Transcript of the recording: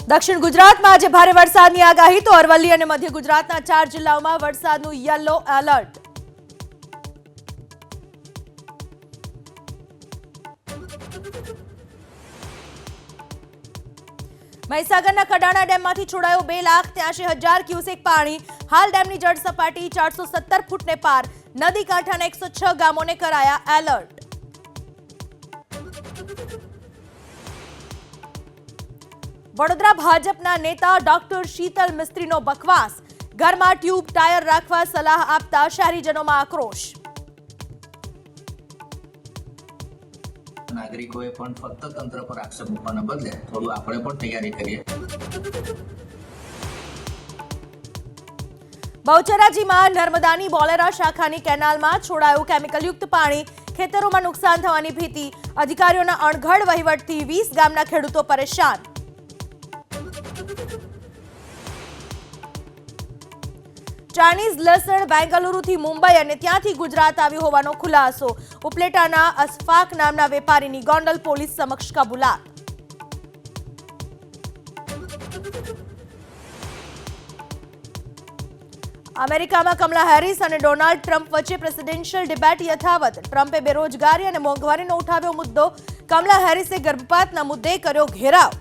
દક્ષિણ ગુજરાતમાં આજે ભારે વરસાદની આગાહી તો અરવલ્લી અને મધ્ય ગુજરાતના 4 જિલ્લાઓમાં વરસાદનું યલો એલર્ટ। મહીસાગરના કડાણા ડેમમાંથી છોડાયો 2,83,000 ક્યુસેક પાણી। હાલ ડેમની જળ સપાટી 417 ફૂટને પાર। નદી કાંઠાના 106 ગામોને કરાયા એલર્ટ। વડોદરા ભાજપના નેતા ડોક્ટર શીતલ મિસ્ત્રીનો બકવાસ। ઘરમાં ટ્યુબ ટાયર રાખવા સલાહ આપતા શહેરીજનોમાં આક્રોશ। નાગરિકોએ પણ ફક્ત તંત્ર પર આક્ષેપ મૂકવાના બદલે થોડું આપણે પણ તૈયારી કરીએ। બહુચરાજીમાં નર્મદાની બોલેરા શાખાની કેનાલમાં છોડાયું કેમિકલયુક્ત પાણી। ખેતરોમાં નુકસાન થવાની ભીતિ। અધિકારીઓના અણઘડ વહીવટથી 20 ગામના ખેડૂતો પરેશાન। ચાઇનીઝ લસણ બેંગલુરુથી મુંબઈ અને ત્યાંથી ગુજરાત આવ્યું હોવાનો ખુલાસો। ઉપલેટાના અસફાક નામના વેપારીની ગોંડલ પોલીસ સમક્ષ કબૂલાત। અમેરિકામાં કમલા હેરિસ અને ડોનાલ્ડ ટ્રમ્પ વચ્ચે પ્રેસિડેન્શિયલ ડિબેટ યથાવત। ટ્રમ્પે બેરોજગારી અને મોંઘવારીનો ઉઠાવ્યો મુદ્દો। કમલા હેરિસે ગર્ભપાતના મુદ્દે કર્યો ઘેરાવ।